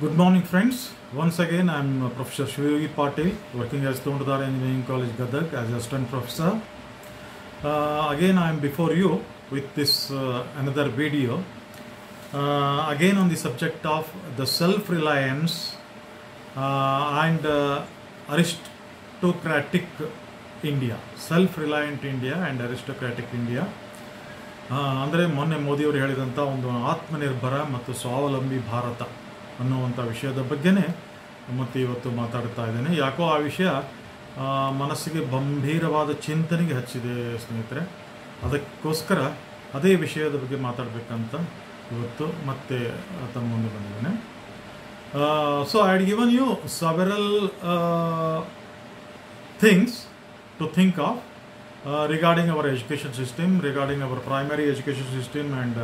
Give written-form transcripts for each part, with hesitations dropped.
Good morning, friends. Once again, I'm Professor Shivyogi Patil, working as Tondadar Engineering College, Gadag, as assistant professor. Again, I'm before you with this another video. Again, on the subject of the self-reliance and aristocratic India, self-reliant India and aristocratic India. ಅಂದರೆ ಮೊನ್ನೆ ಮೋದಿಯವರು ಹೇಳಿದಂಥ ಒಂದು ಆತ್ಮನಿರ್ಭರ ಮತ್ತು ಸ್ವಾವಲಂಬಿ ಭಾರತ ಅನ್ನುವಂಥ ವಿಷಯದ ಬಗ್ಗೆನೇ ಮತ್ತು ಇವತ್ತು ಮಾತಾಡ್ತಾ ಇದ್ದೇನೆ. ಯಾಕೋ ಆ ವಿಷಯ ಮನಸ್ಸಿಗೆ ಗಂಭೀರವಾದ ಚಿಂತನೆಗೆ ಹಚ್ಚಿದೆ ಸ್ನೇಹಿತರೆ. ಅದಕ್ಕೋಸ್ಕರ ಅದೇ ವಿಷಯದ ಬಗ್ಗೆ ಮಾತಾಡಬೇಕಂತ ಇವತ್ತು ಮತ್ತೆ ತಮ್ಮ ಮುಂದೆ ಬಂದಿದ್ದೇನೆ. So I had given you several things to think of regarding our education system, regarding our primary education system and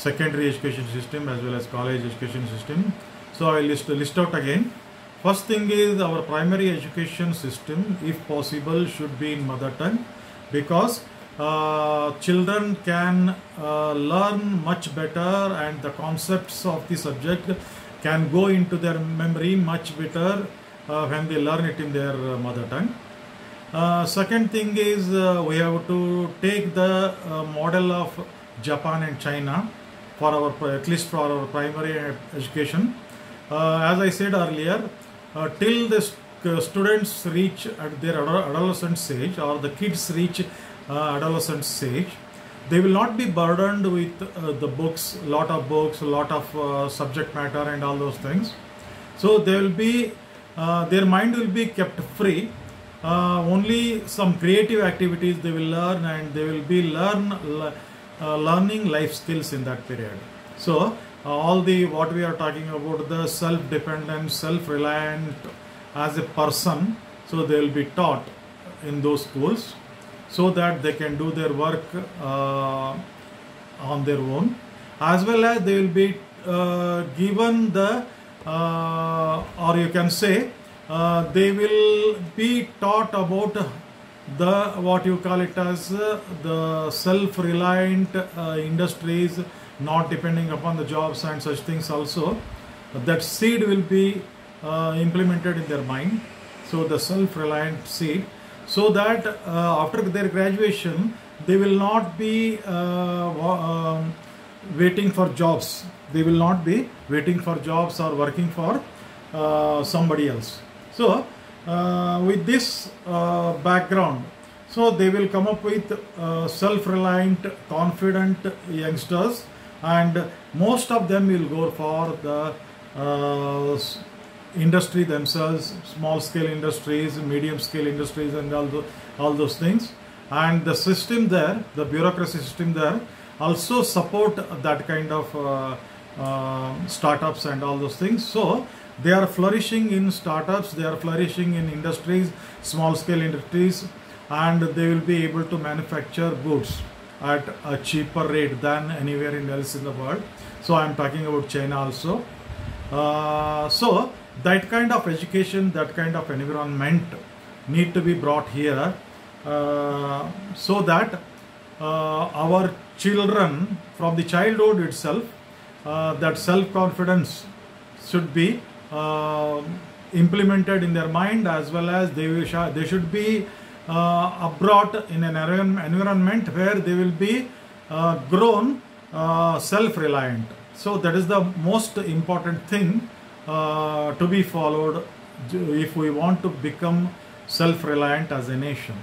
secondary education system as well as college education system. So I will list out again. First thing is our primary education system, if possible, should be in mother tongue, because children can learn much better and the concepts of the subject can go into their memory much better when they learn it in their mother tongue. Second thing is we have to take the model of Japan and China for our, at least for our primary education. As I said earlier, till the students reach at their adolescent stage or the kids reach adolescent stage, they will not be burdened with the books, lot of subject matter and all those things. So they will be, their mind will be kept free. Only some creative activities they will learn, and they will be learning life skills in that period. So all the what we are talking about, the self-dependent, self-reliant as a person, so they will be taught in those schools so that they can do their work on their own, as well as they will be given the or you can say they will be taught about the what you call it as the self-reliant industries, not depending upon the jobs and such things also. That seed will be implemented in their mind, so the self-reliant seed, so that after their graduation they will not be waiting for jobs. They will not be waiting for jobs or working for somebody else. So with this background, so they will come up with self-reliant, confident youngsters, and most of them will go for the industry themselves, small scale industries, medium scale industries and all those things. And the system there, the bureaucracy system there, also support that kind of startups and all those things. So they are flourishing in startups, they are flourishing in industries, small scale industries, and they will be able to manufacture goods at a cheaper rate than anywhere else in the world. So I am talking about China also. So that kind of education, that kind of environment need to be brought here so that our children from the childhood itself, that self-confidence should be implemented in their mind, as well as they should be brought in an environment where they will be grown self-reliant. So that is the most important thing to be followed if we want to become self-reliant as a nation.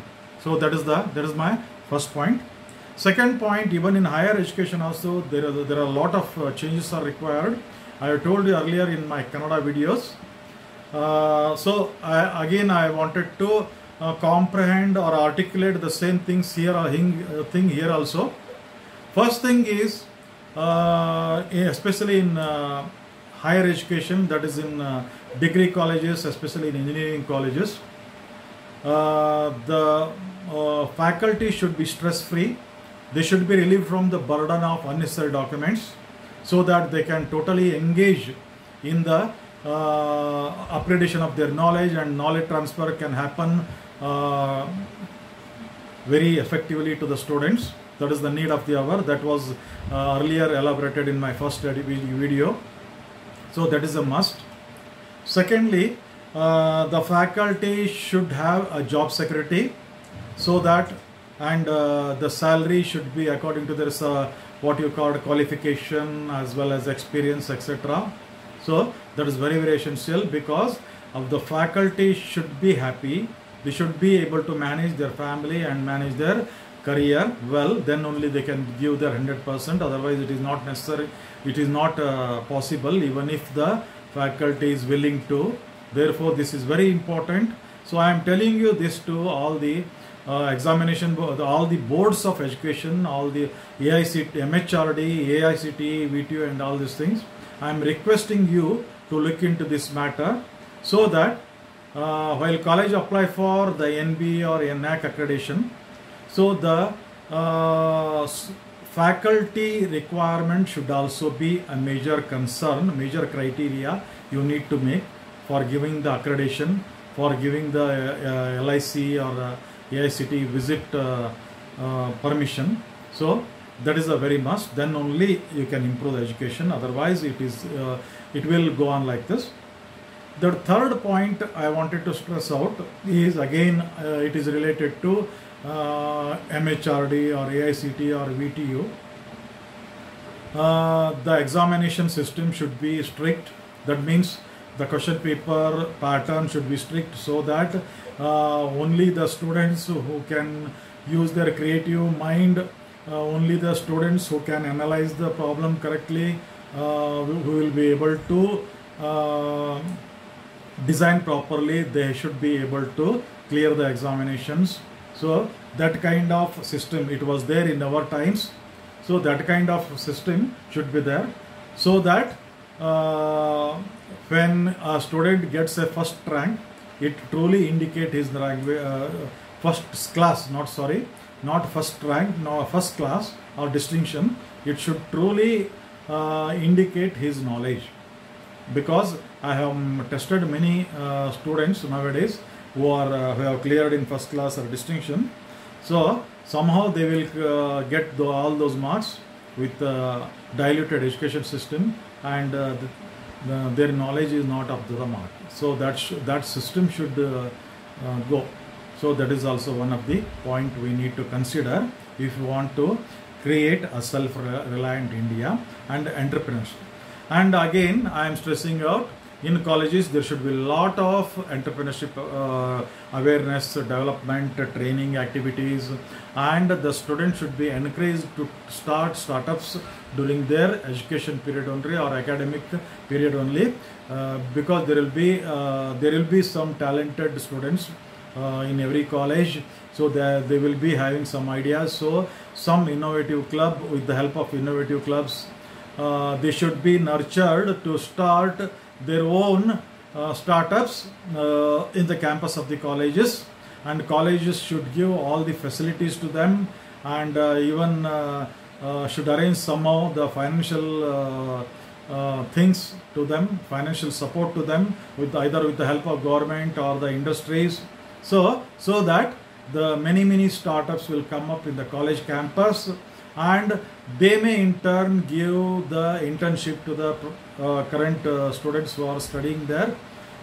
So that is my first point. Second point, even in higher education also there are a lot of changes are required. I have told you earlier in my Kannada videos. So I wanted to comprehend or articulate the same things here, thing here also. First thing is, especially in higher education, that is in degree colleges, especially in engineering colleges, the faculty should be stress-free. They should be relieved from the burden of unnecessary documents, so that they can totally engage in the upgradation of their knowledge, and knowledge transfer can happen very effectively to the students. That is the need of the hour. That was earlier elaborated in my first video. So that is a must. Secondly, the faculty should have a job security, so that, and the salary should be according to their what you call qualification as well as experience, etc. So that is very, very essential, because of the faculty should be happy. They should be able to manage their family and manage their career well. Then only they can give their 100%. Otherwise, it is not necessary. It is not possible, even if the faculty is willing to. Therefore, this is very important. So I am telling you this to all the examination, all the boards of education, all the AICT, MHRD, AICT, VTU, and all these things. I am requesting you to look into this matter, so that while college apply for the NB or NAC accreditation, so the faculty requirement should also be a major concern, major criteria you need to make for giving the accreditation, for giving the LIC or AICT visit permission. So that is a very must. Then only you can improve the education. Otherwise, it will go on like this. The third point I wanted to stress out is, again, it is related to MHRD or AICT or VTU. The examination system should be strict. That means the question paper pattern should be strict, so that only the students who can use their creative mind, only the students who can analyze the problem correctly, who will be able to design properly, they should be able to clear the examinations. So that kind of system, it was there in our times. So that kind of system should be there, so that when a student gets a first rank, it truly indicates his rank, first class, not first rank, no, first class or distinction. It should truly indicate his knowledge, because I have tested many students nowadays who have cleared in first class or distinction. So somehow they will get all those marks with diluted education system, and their knowledge is not up to the mark. So that system should go. So that is also one of the point we need to consider if you want to create a self-reliant India and entrepreneurship. And again, I am stressing out, in colleges there should be a lot of entrepreneurship awareness, development, training activities, and the students should be encouraged to start startups during their education period only or academic period only, because there will be some talented students in every college, so they will be having some ideas. So some innovative club, with the help of innovative clubs, they should be nurtured to start their own startups in the campus of the colleges, and colleges should give all the facilities to them, and even should arrange somehow the financial things to them, financial support to them, with either with the help of government or the industries, so that the many startups will come up in the college campus, and they may in turn give the internship to the current students who are studying there,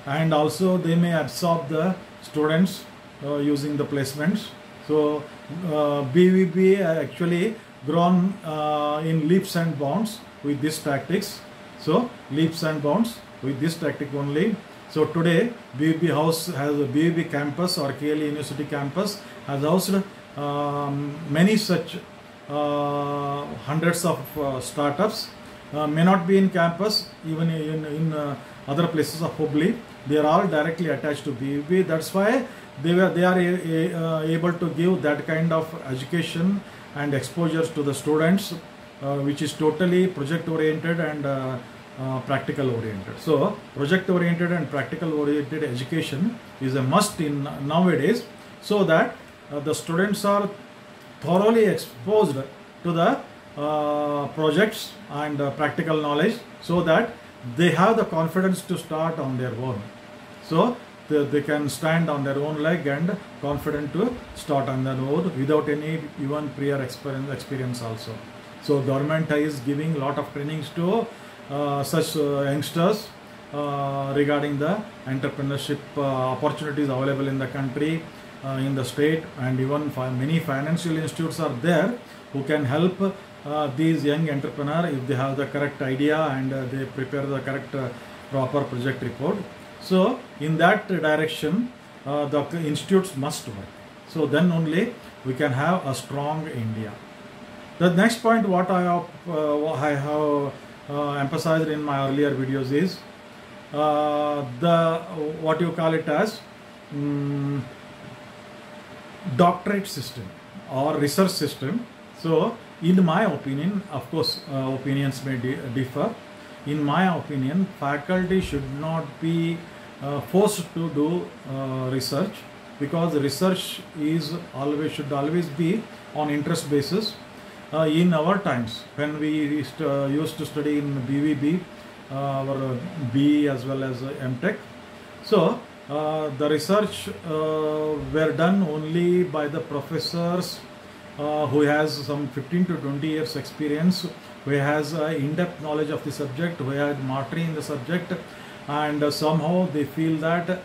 and also they may absorb the students using the placements. So BVB actually grown in leaps and bounds with these tactics. So leaps and bounds with this tactic only. So today BVB House has a BVB campus, or KLE University campus has housed many such hundreds of startups, may not be in campus, even in other places of Hubli. They are all directly attached to BVB. That's why they are able to give that kind of education and exposures to the students, which is totally project oriented and practical oriented. So project oriented and practical oriented education is a must in nowadays, so that the students are thoroughly exposed to the projects and practical knowledge, so that they have the confidence to start on their own. So they can stand on their own leg and confident to start on their own without any even prior experience also. So government is giving a lot of trainings to such youngsters regarding the entrepreneurship opportunities available in the country, in the state, and even many financial institutes are there who can help these young entrepreneurs if they have the correct idea and they prepare the correct proper project report. So in that direction the institutes must work. So then only we can have a strong India. The next point what I have emphasized in my earlier videos is the what you call it as doctorate system or research system. So in my opinion, of course opinions may differ. In my opinion, faculty should not be forced to do research, because research is should always be on interest basis. In our times when we used to study in BVB or BE as well as MTech, so the research were done only by the professors who has some 15 to 20 years experience, who has in-depth knowledge of the subject, who had mastery in the subject, and somehow they feel that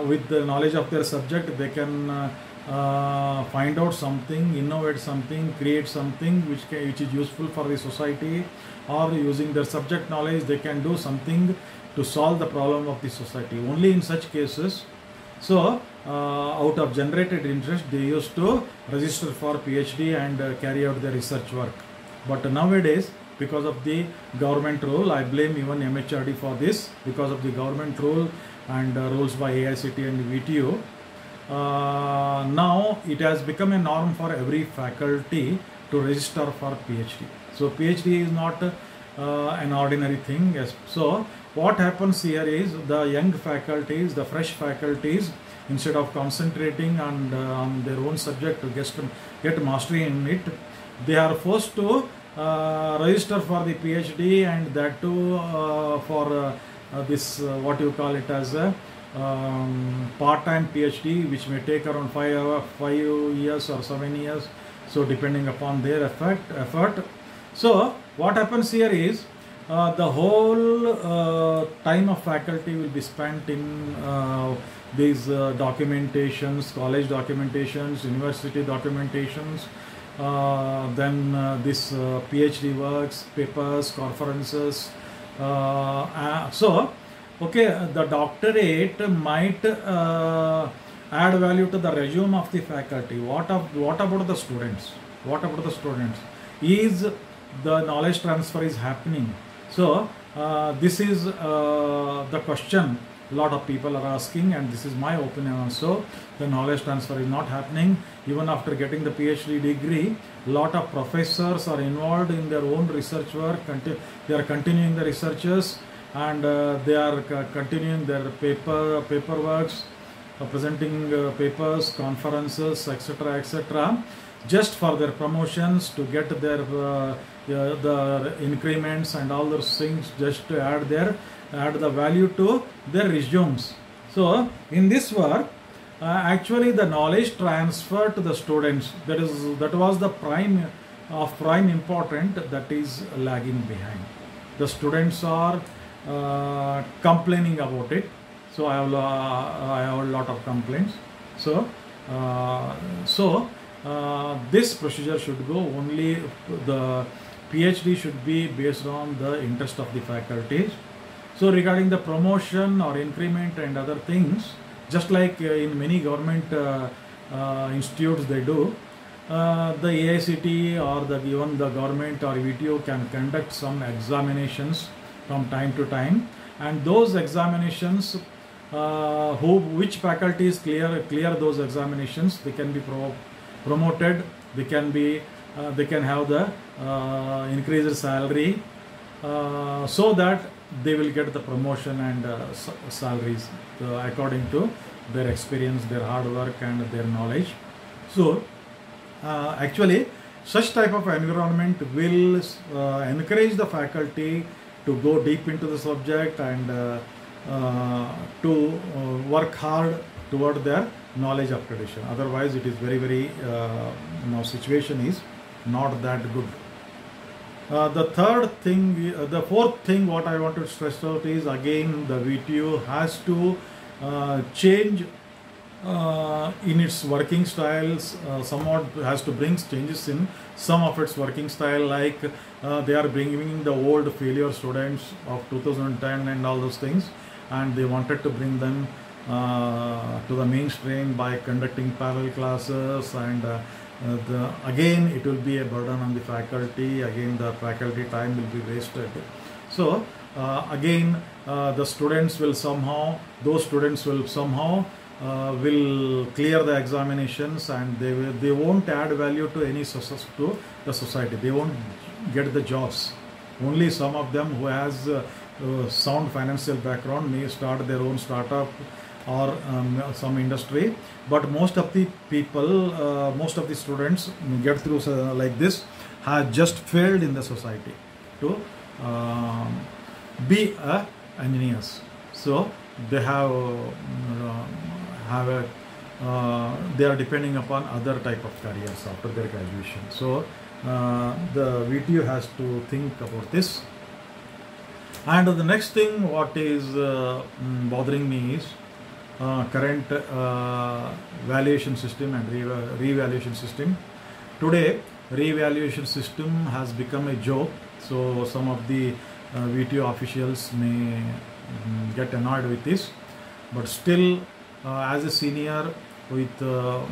with the knowledge of their subject they can find out something, innovate something, create something which is useful for the society, or using their subject knowledge they can do something to solve the problem of the society. Only in such cases, so out of generated interest they used to register for PhD and carry out their research work. But nowadays, because of the government rule, I blame even MHRD for this, because of the government rule and rules by AICT and VTO, now it has become a norm for every faculty to register for PhD. So PhD is not an ordinary thing. Yes. So what happens here is the young faculties, the fresh faculties, instead of concentrating on their own subject to get mastery in it, they are forced to register for the PhD, and that too for this what you call it as a part-time PhD, which may take around 5 years or 7 years, so depending upon their effort. So what happens here is the whole time of faculty will be spent in these documentations, college documentations, university documentations, then this PhD works, papers, conferences. So okay, the doctorate might add value to the resume of the faculty. What about the students? What about the students? Is the knowledge transfer is happening? So this is the question a lot of people are asking, and this is my opinion also. The knowledge transfer is not happening. Even after getting the PhD degree, a lot of professors are involved in their own research work. They are continuing the researches, and they are continuing their paperworks, presenting papers, conferences, etc., just for their promotions, to get their the increments and all those things, just to add the value to their resumes. So in this work, actually the knowledge transfer to the students, that was the prime important, that is lagging behind. The students are complaining about it. So I have a lot of complaints. So this procedure should go only, the PhD should be based on the interest of the faculties. So regarding the promotion or increment and other things, just like in many government institutes they do, the AICT or even the government or VTO can conduct some examinations from time to time, and those examinations, which faculties clear those examinations, they can be promoted, they can have the increased salary, so that they will get the promotion and salaries according to their experience, their hard work and their knowledge. So actually such type of environment will encourage the faculty to go deep into the subject and to work hard toward their knowledge upgradation. Otherwise it is very situation is not that good. The fourth thing what I want to stress out is, again, the VTU has to change in its working styles, somewhat has to bring changes in some of its working style, like they are bringing the old failure students of 2010 and all those things, and they wanted to bring them to the mainstream by conducting parallel classes, and again it will be a burden on the faculty. Again, the faculty time will be wasted. So again, those students will somehow will clear the examinations, and they won't add value to to the society. They won't get the jobs. Only some of them who has sound financial background may start their own startup or some industry, but most of the people, most of the students get through like this, have just failed in the society to be engineers. So they they are depending upon other type of careers after their graduation. So the VTU has to think about this. And the next thing what is bothering me is current valuation system and re-evaluation system. Today, re-evaluation system has become a joke, so some of the VTU officials may get annoyed with this, but still, as a senior with a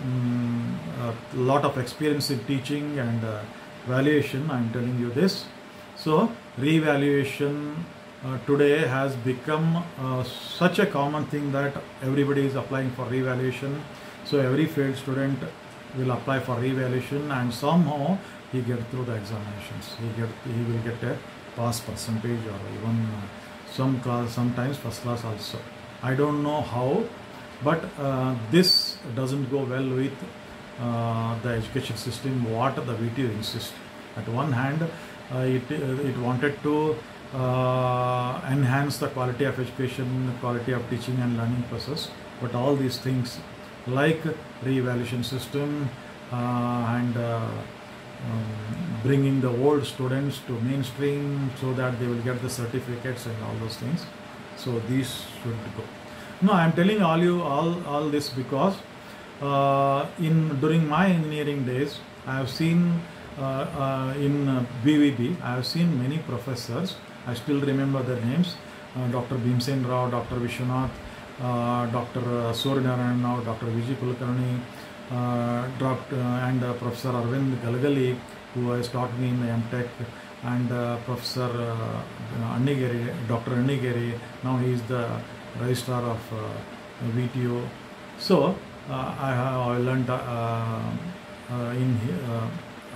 lot of experience in teaching and valuation, I am telling you this. So re-evaluation today has become such a common thing that everybody is applying for re-evaluation. So every failed student will apply for re-evaluation, and somehow he get through the examinations. He will get a pass percentage, or even sometimes first class also. I don't know how, but this doesn't go well with the education system what the VTU insists. At one hand, it wanted to enhance the quality of education, quality of teaching and learning process, but all these things like re-evaluation system and bringing the old students to mainstream so that they will get the certificates and all those things. So these should go. No, I am telling all this because during my engineering days, I have seen in BVB, I have seen many professors. I still remember their names: Dr. Bhimsen Rao, Dr. Vishwanath, Dr. Surya Narayan Rao, Dr. Vijay Kulkarni, and Professor Arvind Galgali, who has taught me in the MTech, and Professor Annigiri, Dr. Annigiri. Now he is the registrar of VTU. So I learned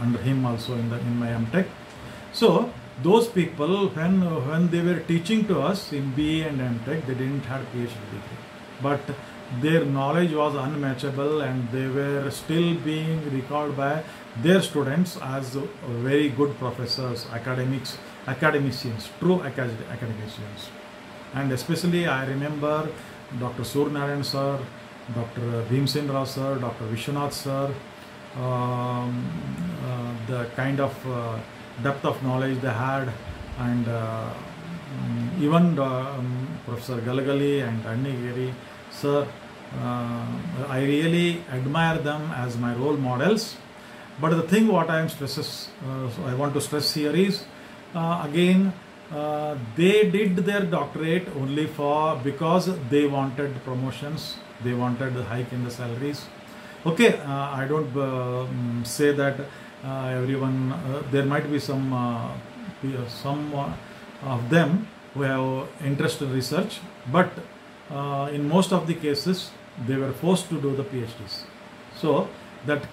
under him also in my MTech. So those people, when they were teaching to us in BA and MTech, they didn't have PhD degree, but their knowledge was unmatchable, and they were still being recalled by their students as very good professors, academicians, true academicians. And especially I remember Dr. Surya Narayan sir, Dr. Bhimsen Rao sir, Dr. Vishwanath sir, the kind of depth of knowledge they had, and even Professor Galgali and Annigiri sir, I really admire them as my role models. But the thing what I want to stress here is, again, they did their doctorate only because they wanted promotions, they wanted the hike in the salaries. Okay, I don't say that everyone, there might be some of them who have interest in research, but in most of the cases they were forced to do the PhDs. So that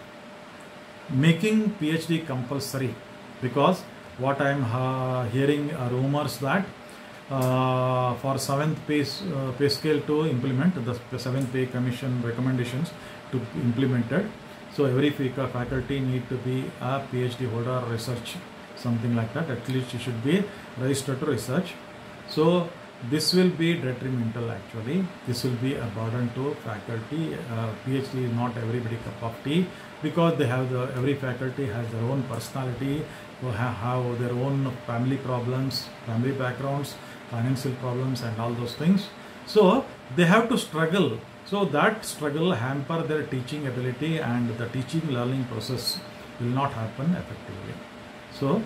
making PhD compulsory, because what I am hearing rumors that for 7th pay scale to implement, the 7th pay commission recommendations to be implemented, so every faculty need to be a PhD holder, research, something like that. At least you should be registered to research. So this will be detrimental actually. This will be a burden to faculty. PhD is not everybody cup of tea, because they have every faculty has their own personality, who have their own family problems, family backgrounds, financial problems and all those things. So they have to struggle. So that struggle hamper their teaching ability, and the teaching learning process will not happen effectively. So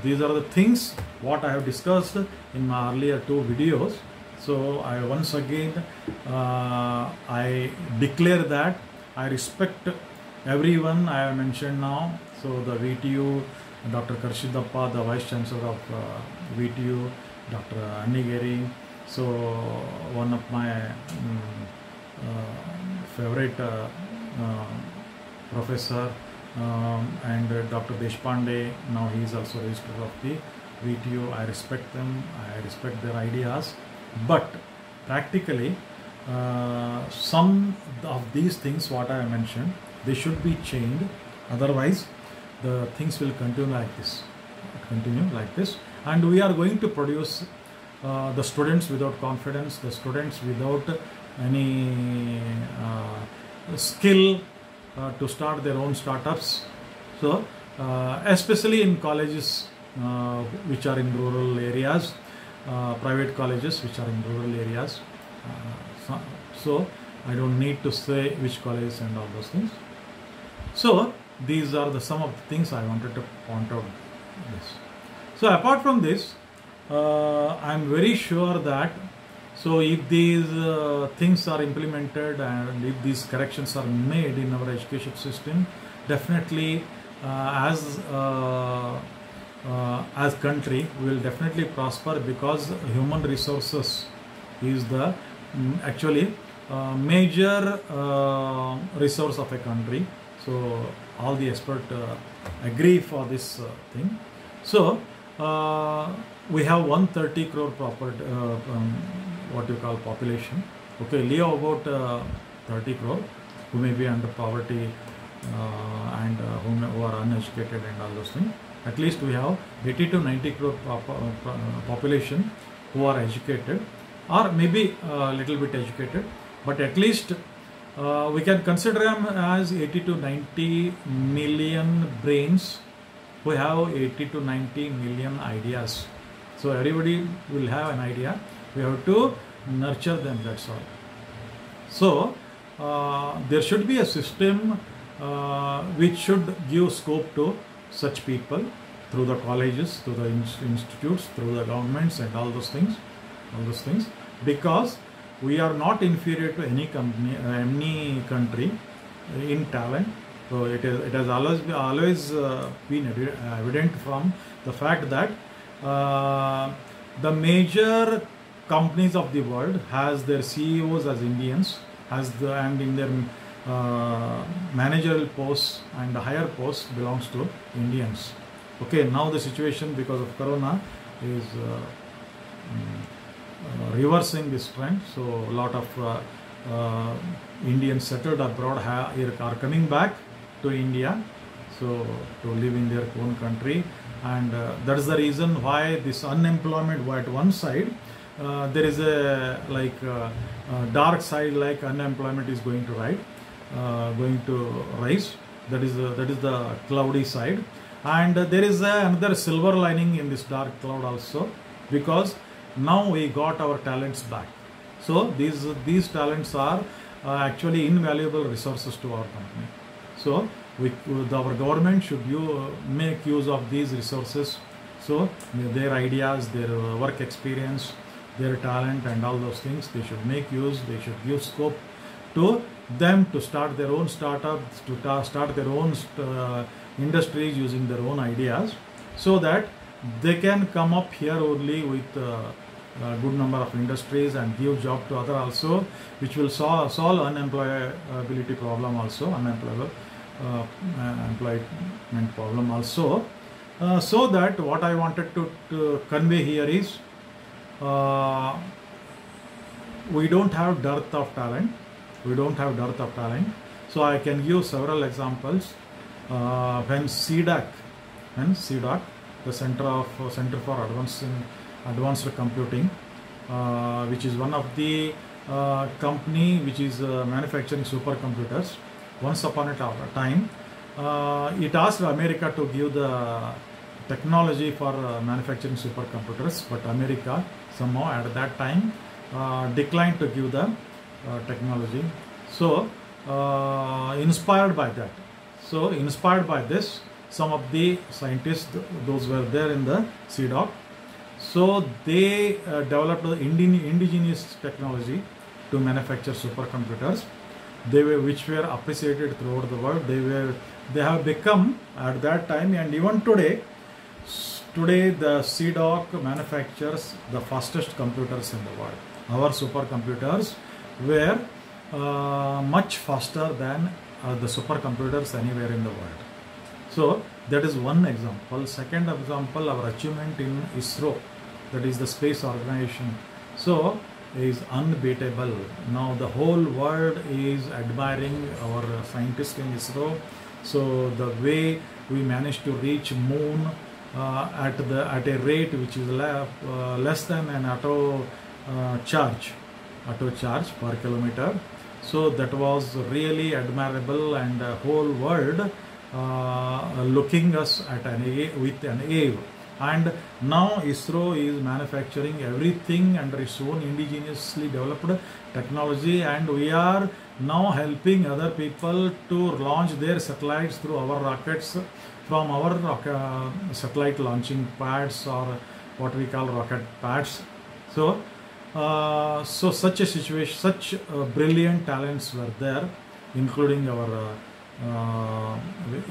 these are the things what I have discussed in my earlier 2 videos. So I once again I declare that I respect everyone I have mentioned now. So the VTU, Dr. Karshidappa, the Vice Chancellor of VTU, Dr. Annigeri. So one of my favorite professor, and Dr. Deshpande, now he is also registrar of the VTU. I respect them, I respect their ideas, but practically some of these things what I mentioned, they should be changed, otherwise the things will continue like this, and we are going to produce the students without confidence, the students without any skill to start their own startups. So especially in colleges which are in rural areas, private colleges which are in rural areas. So I don't need to say which colleges and all those things. So these are some of the things I wanted to point out this. So apart from this, I am very sure that so if these things are implemented and if these corrections are made in our education system, definitely as country we will definitely prosper, because human resources is the actually major resource of a country. So all the experts agree for this thing. So we have 130 crore what you call population. Okay, leave about 30 crore who may be under poverty and who are uneducated and all those things. At least we have 80 to 90 crore population who are educated, or maybe a little bit educated, but at least we can consider them as 80 to 90 million brains who have 80 to 90 million ideas. So everybody will have an idea. We have to nurture them, that's all. So there should be a system which should give scope to such people through the colleges, through the institutes, through the governments and all those things, because we are not inferior to any company, any country in talent. So it has always been evident from the fact that the major companies of the world has their CEOs as Indians, and in their managerial posts and higher posts belongs to Indians. Okay, now the situation because of Corona is reversing this trend. So a lot of Indians settled abroad are coming back to India, so to live in their own country, and that is the reason why this unemployment, at one side there is a dark side, like unemployment is going to rise. That is the cloudy side, and there is another silver lining in this dark cloud also, because now we got our talents back. So these talents are actually invaluable resources to our company. So our government should make use of these resources. So their ideas, their work experience, their talent and all those things, they should make use, they should give scope to them to start their own startups, to start their own industries using their own ideas, so that they can come up here only with a good number of industries and give job to other also, which will solve unemployability problem also, employment problem also. So that what I wanted to convey here is, we don't have dearth of talent. So I can give several examples. When CDAC, the Center for Advanced Computing, which is one of the company which is manufacturing supercomputers. Once upon a time, it asked America to give the technology for manufacturing supercomputers, but America somehow at that time declined to give the technology. So inspired by that, inspired by this, some of the scientists, those were there in the CDOC, so they developed the indigenous technology to manufacture supercomputers. Which were appreciated throughout the world. They have become at that time, and even today the CDOC manufactures the fastest computers in the world. Our supercomputers were much faster than the supercomputers anywhere in the world. So that is one example. Second example, our achievement in ISRO, that is the space organization, so is unbeatable. Now the whole world is admiring our scientists in ISRO. So the way we managed to reach moon at a rate which is less than an auto charge per kilometer. So that was really admirable, and the whole world looking us at with an awe. And now ISRO is manufacturing everything under its own indigenously developed technology, and we are now helping other people to launch their satellites through our rockets from our satellite launching pads, or what we call rocket pads. So such a situation, such brilliant talents were there, including our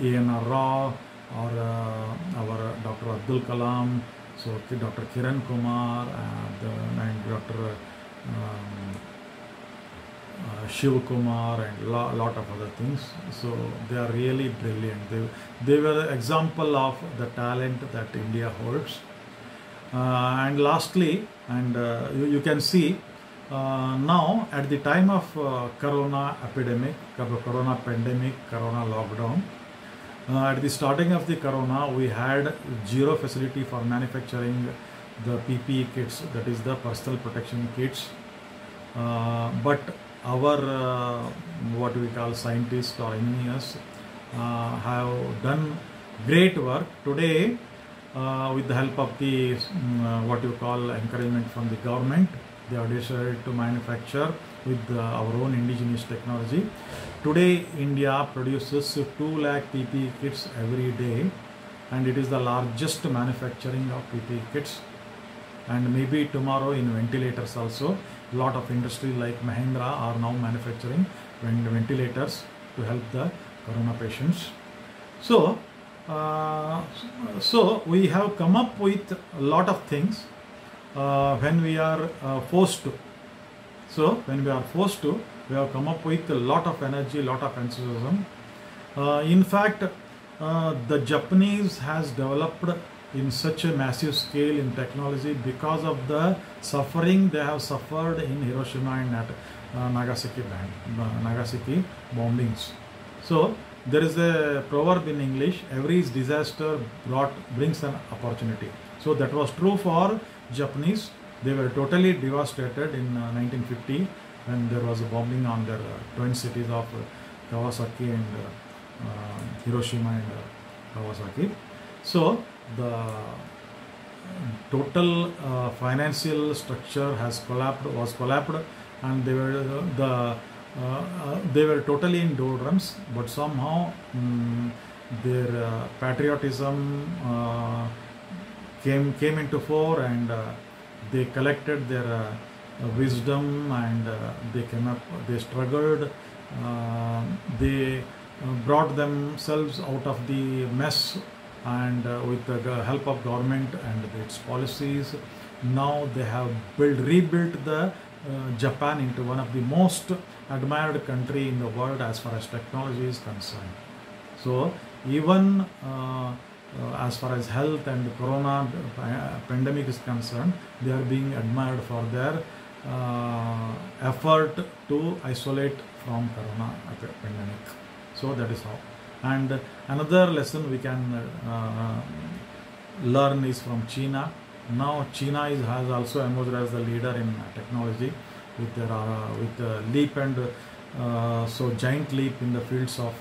A.N.R. Rao, or our Dr. Abdul Kalam, so Dr. Kiran Kumar, and Dr. Shiv Kumar, and lot of other things. So they are really brilliant. They were the example of the talent that India holds. And lastly, and you can see now at the time of Corona epidemic, Corona pandemic, Corona lockdown, at the starting of the Corona, we had zero facility for manufacturing the PPE kits, that is the personal protection kits. But our what we call scientists or engineers have done great work. Today, with the help of the what you call encouragement from the government, they have decided to manufacture with our own indigenous technology. Today, India produces 2 lakh PPE kits every day, and it is the largest manufacturing of PPE kits. And maybe tomorrow in ventilators also, a lot of industry like Mahindra are now manufacturing ventilators to help the corona patients. So, we have come up with a lot of things when we are forced to. So when we are forced to, we have come up with a lot of energy, lot of enthusiasm. In fact, the Japanese has developed in such a massive scale in technology because of the suffering they have suffered in Hiroshima and Nagasaki bombings. So there is a proverb in English: every disaster brings an opportunity. So that was true for Japanese. They were totally devastated in 1950 when there was a bombing on their twin cities of Kawasaki and Hiroshima and Kawasaki. So the total financial structure was collapsed, and they were totally in doldrums. But somehow their patriotism came into fore, and they collected their wisdom, and they struggled, they brought themselves out of the mess, and with the help of government and its policies, now they have rebuilt the Japan into one of the most admired country in the world as far as technology is concerned. So even as far as health and corona pandemic is concerned, they are being admired for their effort to isolate from corona pandemic. So that is how. And another lesson we can learn is from China. Now China has also emerged as the leader in technology with their leap and giant leap in the fields of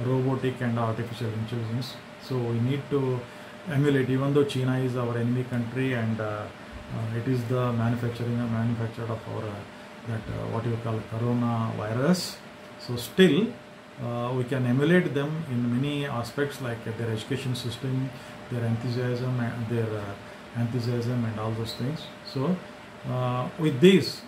robotic and artificial intelligence. So we need to emulate, even though China is our enemy country and it is the manufacturer of our what you call coronavirus. So still we can emulate them in many aspects, like their education system, their enthusiasm and all those things. So with these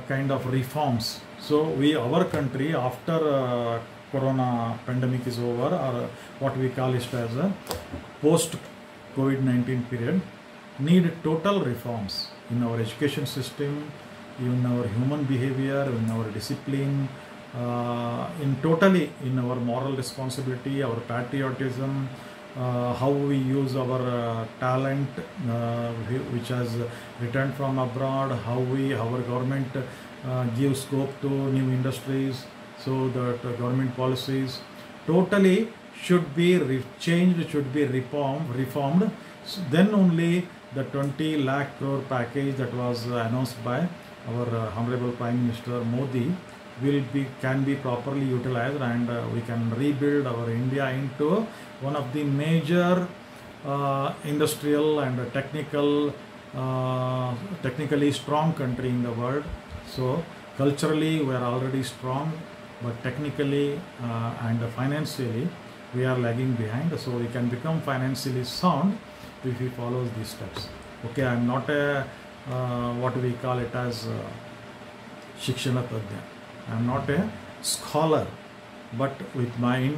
kind of reforms, so our country after corona pandemic is over, or what we call it as a post COVID-19 period, need total reforms in our education system, in our human behavior, in our discipline, in our moral responsibility, our patriotism, how we use our talent which has returned from abroad, how our government gives scope to new industries, so that government policies totally should be changed, should be reformed. So then only the 20 lakh crore package that was announced by our Honorable Prime Minister Modi can be properly utilized, and we can rebuild our India into one of the major industrial and technically strong country in the world. So culturally we are already strong, but technically and financially we are lagging behind. So we can become financially sound if we follow these steps. Okay, I am not a what we call it as Shikshana Tadya. I am not a scholar, but with my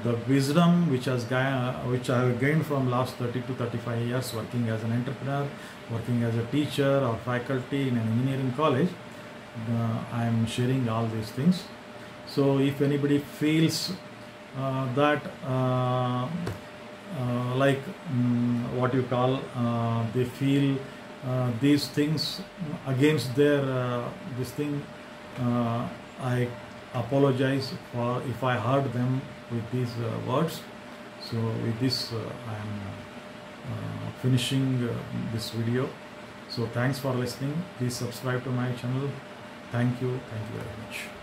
the wisdom which I have gained from last 30 to 35 years working as an entrepreneur, working as a teacher or faculty in an engineering college, I am sharing all these things. So if anybody feels that like what you call they feel these things against their this thing, I apologize for if I hurt them with these words. So with this I am finishing this video. So thanks for listening. Please subscribe to my channel. Thank you very much.